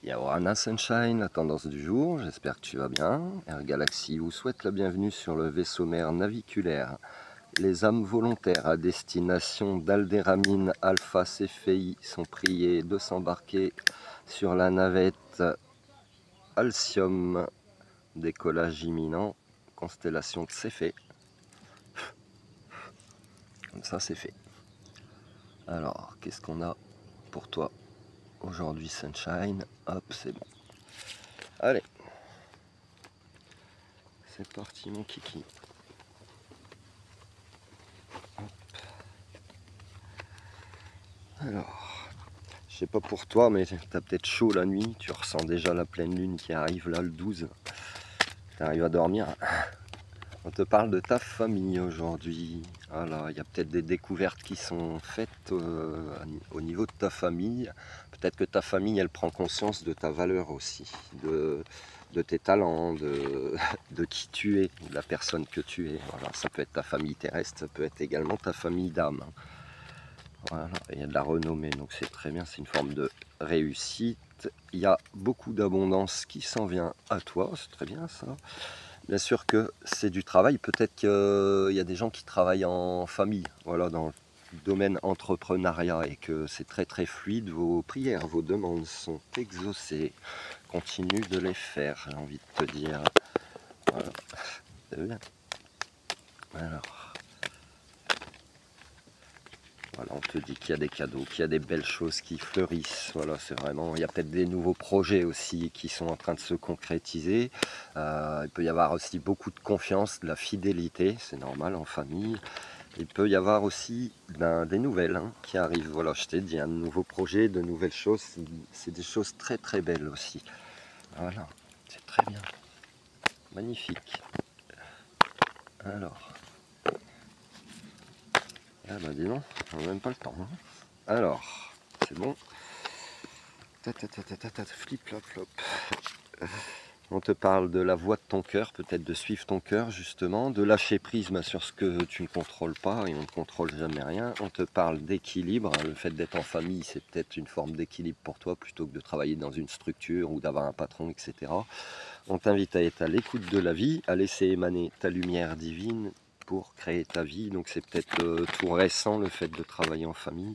Yaorana Sunshine, la tendance du jour, j'espère que tu vas bien. Air Galaxy vous souhaite la bienvenue sur le vaisseau mère naviculaire. Les âmes volontaires à destination d'Aldéramine Alpha Céphéi sont priées de s'embarquer sur la navette Alcium. Décollage imminent, constellation de Céphée. Comme ça c'est fait. Alors, qu'est-ce qu'on a pour toi aujourd'hui, Sunshine? Hop, c'est bon. Allez, c'est parti mon kiki. Alors, je sais pas pour toi, mais t'as peut-être chaud la nuit, tu ressens déjà la pleine lune qui arrive là le 12. Tu arrives à dormir. On te parle de ta famille aujourd'hui. Voilà, il y a peut-être des découvertes qui sont faites au niveau de ta famille. Peut-être que ta famille, elle prend conscience de ta valeur aussi, de tes talents, de qui tu es, de la personne que tu es. Voilà, ça peut être ta famille terrestre, ça peut être également ta famille d'âme. Voilà, il y a de la renommée, donc c'est très bien, c'est une forme de réussite. Il y a beaucoup d'abondance qui s'en vient à toi, c'est très bien ça. Bien sûr que c'est du travail, peut-être qu'il y a des gens qui travaillent en famille, voilà, dans le domaine entrepreneuriat et que c'est très très fluide, vos prières, vos demandes sont exaucées. Continue de les faire, j'ai envie de te dire. Voilà, c'est bien. Alors. Voilà, on te dit qu'il y a des cadeaux, qu'il y a des belles choses qui fleurissent. Voilà, c'est vraiment. Il y a peut-être des nouveaux projets aussi qui sont en train de se concrétiser. Il peut y avoir aussi beaucoup de confiance, de la fidélité, c'est normal en famille. Il peut y avoir aussi des nouvelles qui arrivent. Voilà, je t'ai dit, un nouveau projet, de nouvelles choses. C'est des choses très très belles aussi. Voilà, c'est très bien. Magnifique. Alors. Ah bah dis donc, on n'a même pas le temps. Alors, c'est bon. Flip, flop, flop. On te parle de la voix de ton cœur, peut-être de suivre ton cœur justement, de lâcher prise sur ce que tu ne contrôles pas et on ne contrôle jamais rien. On te parle d'équilibre, le fait d'être en famille c'est peut-être une forme d'équilibre pour toi plutôt que de travailler dans une structure ou d'avoir un patron, etc. On t'invite à être à l'écoute de la vie, à laisser émaner ta lumière divine pour créer ta vie. Donc c'est peut-être tout récent le fait de travailler en famille.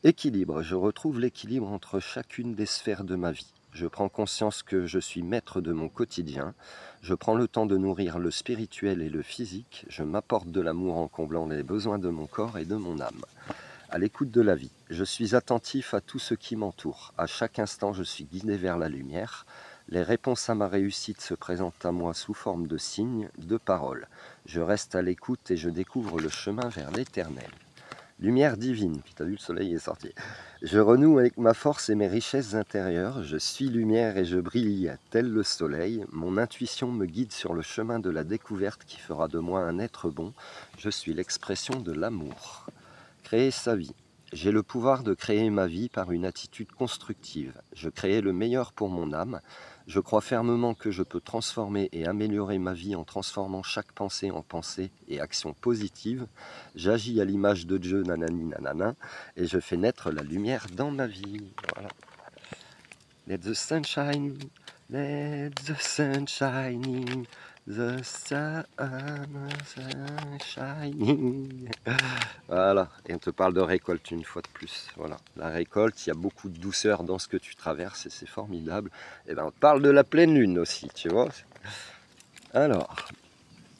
Équilibre, je retrouve l'équilibre entre chacune des sphères de ma vie. Je prends conscience que je suis maître de mon quotidien. Je prends le temps de nourrir le spirituel et le physique. Je m'apporte de l'amour en comblant les besoins de mon corps et de mon âme. À l'écoute de la vie, je suis attentif à tout ce qui m'entoure. À chaque instant, je suis guidé vers la lumière. Les réponses à ma réussite se présentent à moi sous forme de signes, de paroles. Je reste à l'écoute et je découvre le chemin vers l'éternel. Lumière divine, puis t'as vu le soleil est sorti. Je renoue avec ma force et mes richesses intérieures, je suis lumière et je brille tel le soleil, mon intuition me guide sur le chemin de la découverte qui fera de moi un être bon, je suis l'expression de l'amour. Créer sa vie. J'ai le pouvoir de créer ma vie par une attitude constructive. Je crée le meilleur pour mon âme. Je crois fermement que je peux transformer et améliorer ma vie en transformant chaque pensée en pensée et action positive. J'agis à l'image de Dieu, nanani nanana, et je fais naître la lumière dans ma vie. Voilà. Let the sunshine, let the sun shining, the sun shining. Voilà, et on te parle de récolte une fois de plus. Voilà, la récolte, il y a beaucoup de douceur dans ce que tu traverses et c'est formidable. Et ben on te parle de la pleine lune aussi, tu vois. Alors,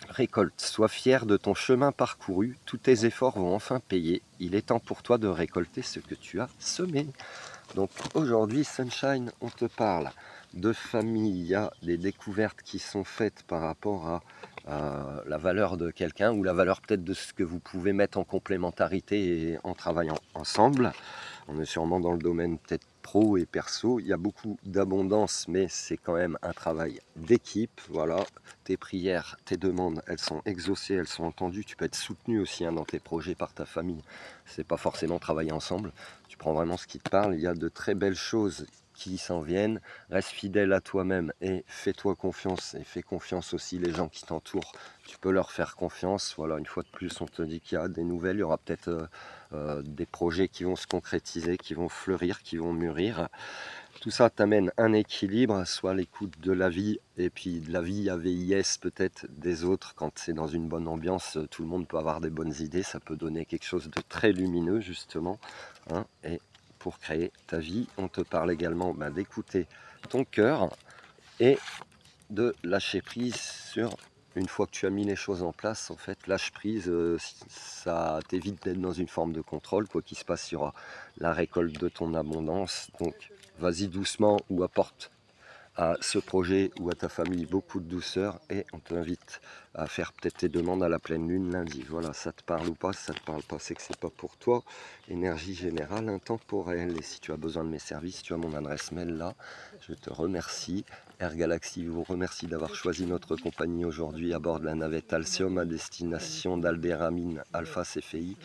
récolte, sois fier de ton chemin parcouru, tous tes efforts vont enfin payer. Il est temps pour toi de récolter ce que tu as semé. Donc aujourd'hui, Sunshine, on te parle de famille, il y a des découvertes qui sont faites par rapport à la valeur de quelqu'un ou la valeur peut-être de ce que vous pouvez mettre en complémentarité et en travaillant ensemble. On est sûrement dans le domaine peut-être pro et perso, il y a beaucoup d'abondance mais c'est quand même un travail d'équipe. Voilà, tes prières, tes demandes, elles sont exaucées, elles sont entendues, tu peux être soutenu aussi dans tes projets par ta famille, c'est pas forcément travailler ensemble, tu prends vraiment ce qui te parle, il y a de très belles choses qui s'en viennent, reste fidèle à toi-même et fais-toi confiance et fais confiance aussi les gens qui t'entourent, tu peux leur faire confiance. Voilà, une fois de plus on te dit qu'il y a des nouvelles, il y aura peut-être des projets qui vont se concrétiser, qui vont fleurir, qui vont mûrir. Tout ça t'amène un équilibre, soit l'écoute de la vie, et puis de la vie AVIS peut-être des autres, quand c'est dans une bonne ambiance, tout le monde peut avoir des bonnes idées, ça peut donner quelque chose de très lumineux justement, hein, et pour créer ta vie, on te parle également d'écouter ton cœur et de lâcher prise sur, une fois que tu as mis les choses en place, en fait, lâche prise, ça t'évite d'être dans une forme de contrôle. Quoi qu'il se passe, il y aura la récolte de ton abondance. Donc, vas-y doucement ou apporte à ce projet ou à ta famille beaucoup de douceur et on t'invite à faire peut-être tes demandes à la pleine lune lundi. Voilà, ça te parle ou pas, si ça te parle pas, c'est que c'est pas pour toi. Énergie générale, intemporelle. Et si tu as besoin de mes services, tu as mon adresse mail là. Je te remercie. Air Galaxy vous remercie d'avoir choisi notre compagnie aujourd'hui à bord de la navette Alcium à destination d'Aldéramine Alpha CFI.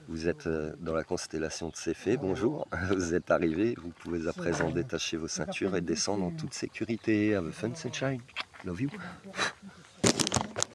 Vous êtes dans la constellation de Céphée, bonjour, vous êtes arrivé, vous pouvez à présent détacher vos ceintures et descendre en toute sécurité. Have a fun sunshine, love you.